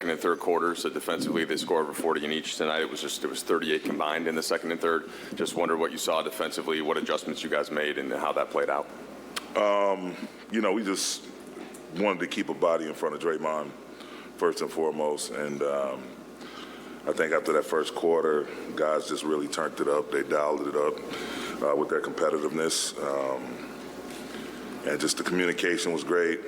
second and third quarters. So defensively, they scored over 40 in each. Tonight it was 38 combined in the second and third. Just wondered what you saw defensively, what adjustments you guys made, and how that played out. We just wanted to keep a body in front of Draymond first and foremost, and I think after that first quarter, guys just really turned it up. They dialed it up with their competitiveness, and just the communication was great.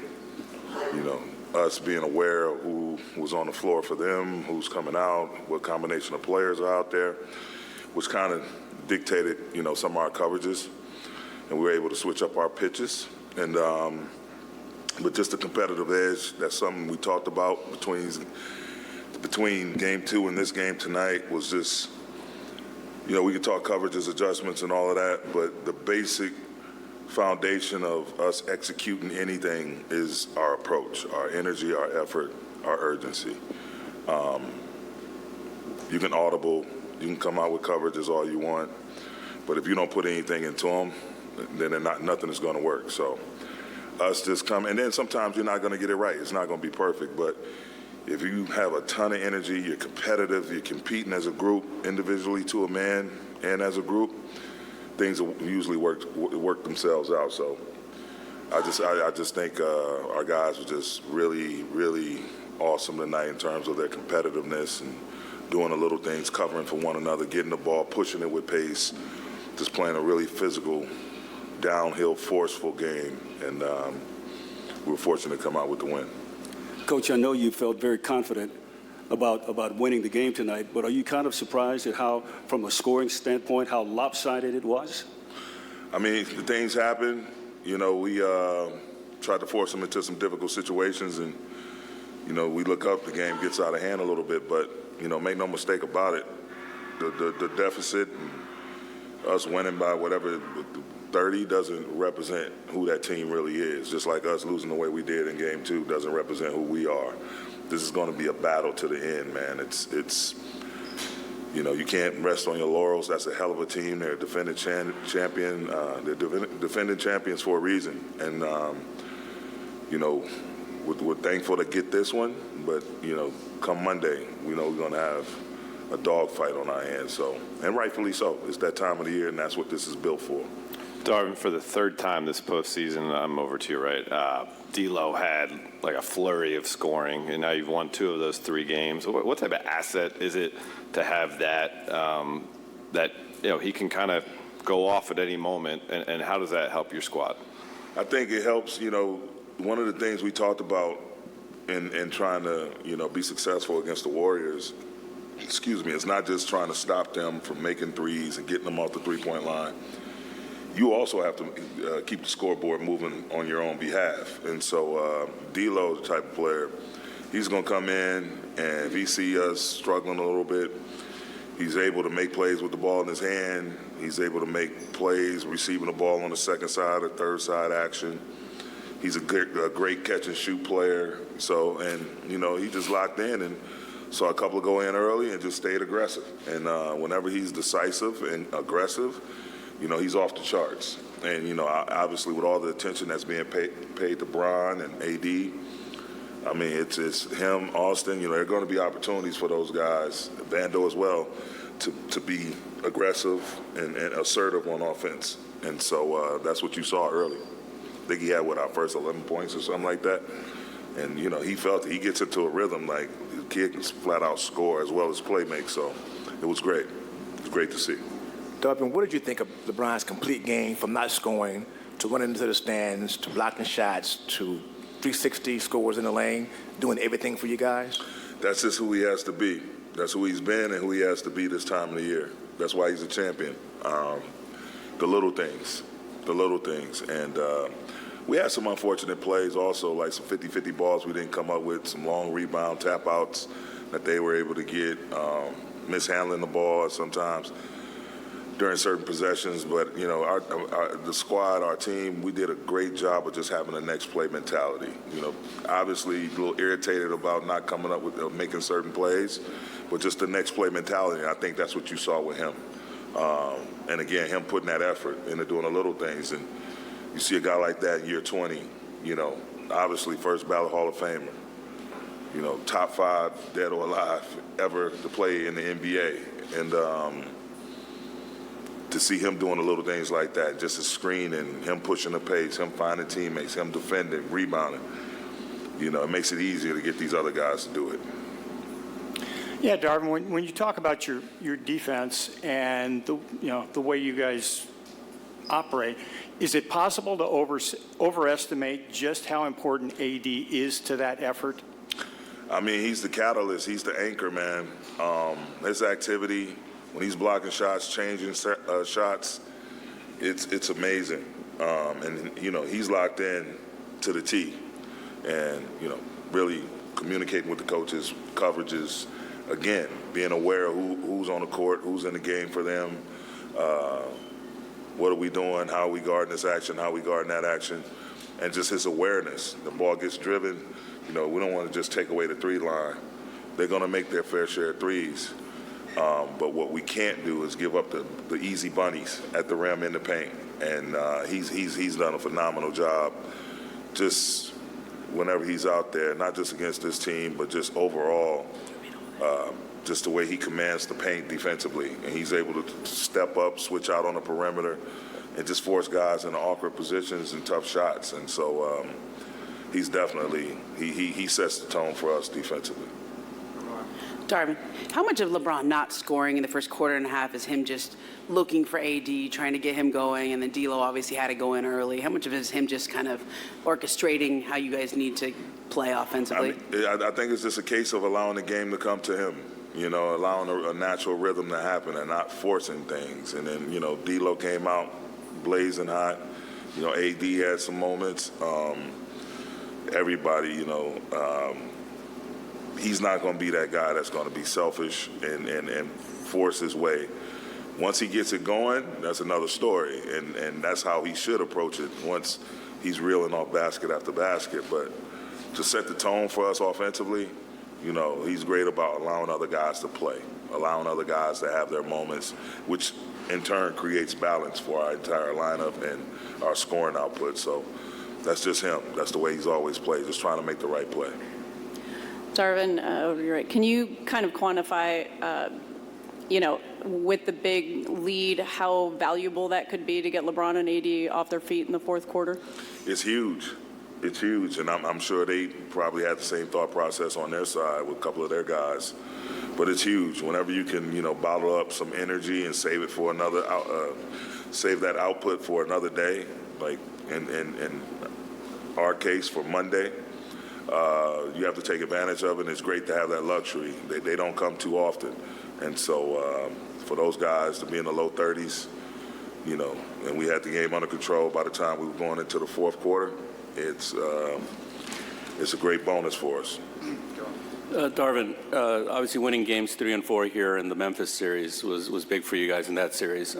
Us being aware of who was on the floor for them, who's coming out, what combination of players are out there, which kind of dictated, some of our coverages, and we were able to switch up our pitches. And but just the competitive edge, that's something we talked about between game two and this game tonight was just, we could talk coverages, adjustments, and all of that, but the basic foundation of us executing anything is our approach, our energy, our effort, our urgency. You can audible, you can come out with coverages all you want, but if you don't put anything into them, then nothing is going to work. So us just come, and then sometimes you're not going to get it right. It's not going to be perfect, but if you have a ton of energy, you're competitive, you're competing as a group, individually to a man and as a group, things usually work themselves out. So I just think our guys were just really, really awesome tonight in terms of their competitiveness and doing the little things, covering for one another, getting the ball, pushing it with pace, just playing a really physical, downhill, forceful game, and we were fortunate to come out with the win. Coach, I know you felt very confident about winning the game tonight, but are you kind of surprised at how, from a scoring standpoint, how lopsided it was? I mean, the things happen. We tried to force them into some difficult situations, and, we look up, the game gets out of hand a little bit, but, make no mistake about it, the deficit and us winning by whatever, 30 doesn't represent who that team really is. Just like us losing the way we did in game two doesn't represent who we are. This is going to be a battle to the end, man. It's you can't rest on your laurels. That's a hell of a team. They're a defending champion. They're defending champions for a reason. And, we're thankful to get this one. But, come Monday, we know we're going to have a dogfight on our hands. So, and rightfully so. It's that time of the year, and that's what this is built for. Darvin, for the third time this postseason, I'm over to you, right? D'Lo had like a flurry of scoring, and now you've won 2 of those 3 games. What type of asset is it to have that, he can kind of go off at any moment, and how does that help your squad? I think it helps, one of the things we talked about in trying to, be successful against the Warriors, it's not just trying to stop them from making threes and getting them off the three-point line. You also have to keep the scoreboard moving on your own behalf. And so D'Lo is the type of player, he's going to come in, and if he sees us struggling a little bit, he's able to make plays with the ball in his hand. He's able to make plays receiving the ball on the second side or third side action. He's a great catch-and-shoot player. So, and, he just locked in and saw a couple go in early and just stayed aggressive. And whenever he's decisive and aggressive, he's off the charts. And, obviously with all the attention that's being paid to Bron and AD, I mean, it's him, Austin, there are going to be opportunities for those guys, Vando as well, to be aggressive and assertive on offense. And so that's what you saw early. I think he had, our first 11 points or something like that. And, he felt it. He gets into a rhythm, like the kid can flat out score as well as play make. So it was great. It was great to see. Darvin, what did you think of LeBron's complete game, from not scoring to running into the stands to blocking shots to 360 scores in the lane, doing everything for you guys? That's just who he has to be. That's who he's been and who he has to be this time of the year. That's why he's a champion. The little things. And we had some unfortunate plays also, like some 50-50 balls we didn't come up with, some long rebound tap-outs that they were able to get, mishandling the ball sometimes during certain possessions. But, the squad, our team, we did a great job of just having a next play mentality. Obviously a little irritated about not coming up with making certain plays, but just the next play mentality. And I think that's what you saw with him. And again, him putting that effort into doing the little things. And you see a guy like that in year 20, obviously first ballot Hall of Famer. top 5 dead or alive ever to play in the NBA. And to see him doing the little things like that, just a screen and him pushing the pace, him finding teammates, him defending, rebounding, it makes it easier to get these other guys to do it. Yeah, Darvin, when you talk about your defense and the way you guys operate, is it possible to overestimate just how important AD is to that effort? I mean, he's the catalyst. He's the anchor, man. His activity, when he's blocking shots, changing shots, it's amazing. And he's locked in to the T, and really communicating with the coaches, coverages. Again, being aware of who's on the court, who's in the game for them. What are we doing? How are we guarding this action? How are we guarding that action? And just his awareness. The ball gets driven. We don't want to just take away the 3 line. They're going to make their fair share of threes. But what we can't do is give up the easy bunnies at the rim in the paint. And he's done a phenomenal job just whenever he's out there, not just against this team, but just overall, just the way he commands the paint defensively. And he's able to step up, switch out on the perimeter, and just force guys into awkward positions and tough shots. And so he's definitely, he sets the tone for us defensively. Darvin, how much of LeBron not scoring in the first quarter and a half is him just looking for AD, trying to get him going, and then D'Lo obviously had to go in early? How much of it is him just kind of orchestrating how you guys need to play offensively? I think it's just a case of allowing the game to come to him, allowing a natural rhythm to happen and not forcing things. And then, D'Lo came out blazing hot. AD had some moments. Everybody, he's not going to be that guy that's going to be selfish and force his way. Once he gets it going, that's another story, and that's how he should approach it once he's reeling off basket after basket. But to set the tone for us offensively, he's great about allowing other guys to play, allowing other guys to have their moments, which in turn creates balance for our entire lineup and our scoring output. So that's just him. That's the way he's always played, just trying to make the right play. Darvin, over your right. Can you kind of quantify, with the big lead, how valuable that could be to get LeBron and AD off their feet in the fourth quarter? It's huge. It's huge, and I'm sure they probably had the same thought process on their side with a couple of their guys. But it's huge. Whenever you can, bottle up some energy and save it for another, save that output for another day, like in our case for Monday. You have to take advantage of it, and it's great to have that luxury. They don't come too often. And so for those guys to be in the low 30s, and we had the game under control by the time we were going into the fourth quarter, it's a great bonus for us. Darvin, obviously winning games 3 and 4 here in the Memphis series was big for you guys in that series.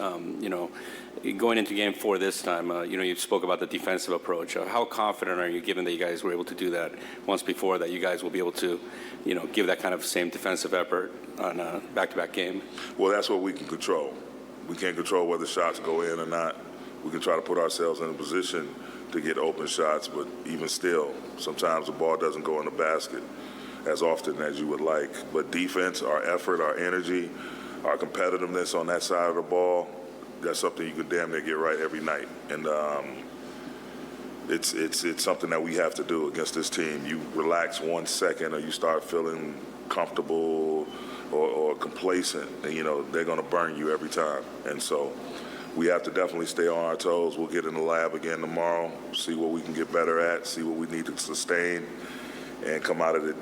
Going into game 4 this time, you spoke about the defensive approach. How confident are you, given that you guys were able to do that once before, that you guys will be able to, give that kind of same defensive effort on a back-to-back game? Well, that's what we can control. We can't control whether shots go in or not. We can try to put ourselves in a position to get open shots, but even still, sometimes the ball doesn't go in the basket as often as you would like. But defense, our effort, our energy, our competitiveness on that side of the ball, that's something you can damn near get right every night. And it's something that we have to do against this team. You relax 1 second or you start feeling comfortable or complacent, and, they're going to burn you every time. And so we have to definitely stay on our toes. We'll get in the lab again tomorrow, see what we can get better at, see what we need to sustain, and come out of it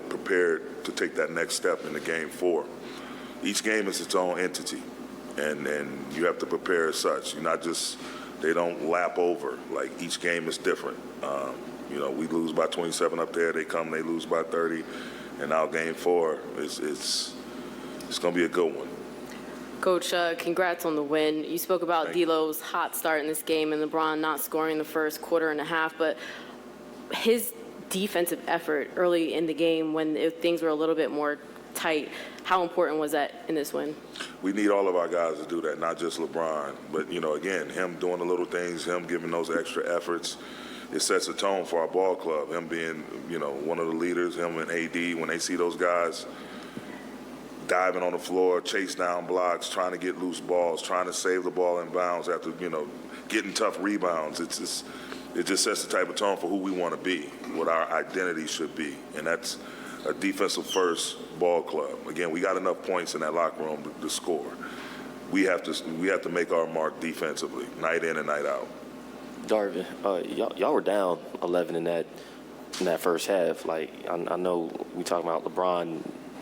prepared to take that next step into game 4. Each game is its own entity, and you have to prepare as such. You're not just, they don't lap over. Like, each game is different. We lose by 27 up there. They come, they lose by 30, and now game 4 it's going to be a good one. Coach, congrats on the win. You spoke about D'Lo's hot start in this game and LeBron not scoring the first quarter and a half, but his defensive effort early in the game when things were a little bit more tight, how important was that in this win? We need all of our guys to do that, not just LeBron. But, again, him doing the little things, him giving those extra efforts, it sets a tone for our ball club. Him being, one of the leaders, him and AD, when they see those guys diving on the floor, chase down blocks, trying to get loose balls, trying to save the ball in bounds after, getting tough rebounds. It just sets the type of tone for who we want to be, what our identity should be, and that's a defensive-first ball club. Again, we got enough points in that locker room to score. We have to make our mark defensively, night in and night out. Darvin, y'all were down 11 in that first half. Like, I know we talking about LeBron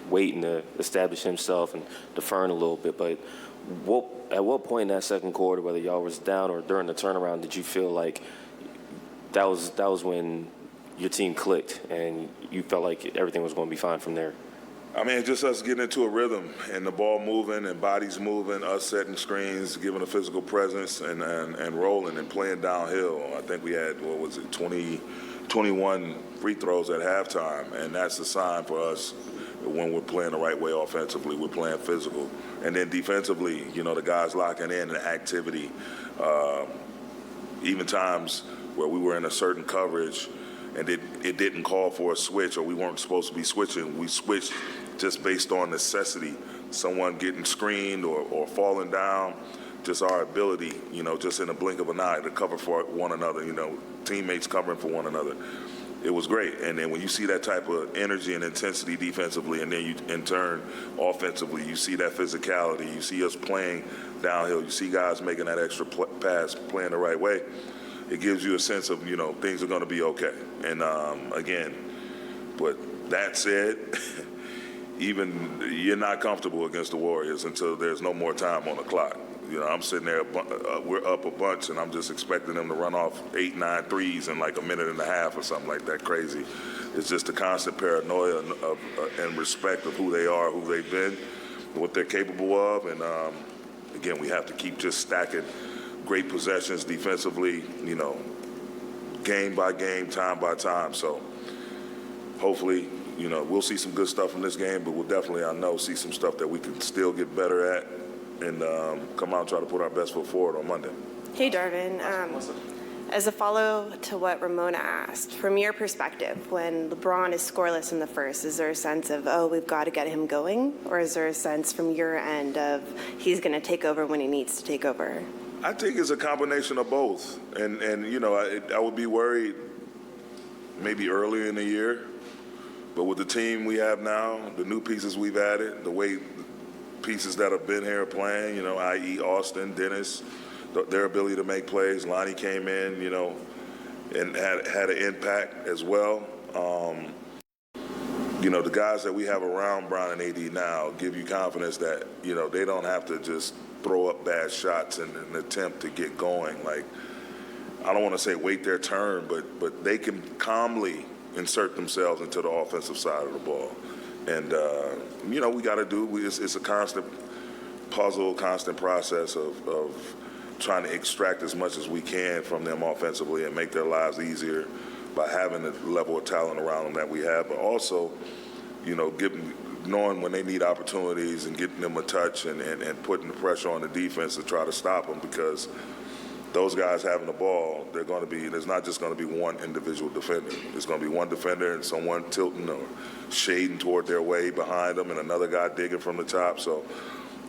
waiting to establish himself and deferring a little bit, but at what point in that second quarter, whether y'all was down or during the turnaround, did you feel like that was when your team clicked and you felt like everything was going to be fine from there? I mean, just us getting into a rhythm and the ball moving and bodies moving, us setting screens, giving a physical presence and rolling and playing downhill. I think we had, 21 free throws at halftime, and that's a sign for us when we're playing the right way offensively. We're playing physical. And then defensively, the guys locking in and activity. Even times where we were in a certain coverage and it didn't call for a switch or we weren't supposed to be switching, we switched just based on necessity, someone getting screened or falling down, just our ability, just in a blink of an eye to cover for one another, teammates covering for one another. It was great. And then when you see that type of energy and intensity defensively, and then you, in turn, offensively, you see that physicality, you see us playing downhill, you see guys making that extra pass, playing the right way, it gives you a sense of, things are going to be okay. And, again, but that said, even you're not comfortable against the Warriors until there's no more time on the clock. I'm sitting there, we're up a bunch, and I'm just expecting them to run off 8, 9 threes in like a minute and a half or something like that crazy. It's just a constant paranoia and respect of who they are, who they've been, what they're capable of. And, again, we have to keep just stacking great possessions defensively, game by game, time by time. So hopefully, we'll see some good stuff from this game, but we'll definitely, I know, see some stuff that we can still get better at and come out and try to put our best foot forward on Monday. Hey, Darvin. As a follow to what Ramona asked, from your perspective, when LeBron is scoreless in the first, is there a sense of, we've got to get him going? Or is there a sense from your end of he's going to take over when he needs to take over? I think it's a combination of both. And I would be worried maybe earlier in the year. But with the team we have now, the new pieces we've added, the way pieces that have been here playing, i.e. Austin, Dennis, their ability to make plays. Lonnie came in, and had an impact as well. The guys that we have around Brown and AD now give you confidence that, they don't have to just throw up bad shots in an attempt to get going. Like, I don't want to say wait their turn, but they can calmly insert themselves into the offensive side of the ball. And, we got to it's a constant puzzle, constant process of trying to extract as much as we can from them offensively and make their lives easier by having the level of talent around them that we have, but also, knowing when they need opportunities and getting them a touch and putting the pressure on the defense to try to stop them, because those guys having the ball, there's not just going to be one individual defender. There's going to be one defender and someone tilting or shading toward their way behind them and another guy digging from the top. So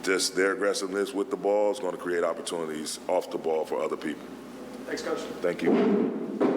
just their aggressiveness with the ball is going to create opportunities off the ball for other people. Thanks, Coach. Thank you.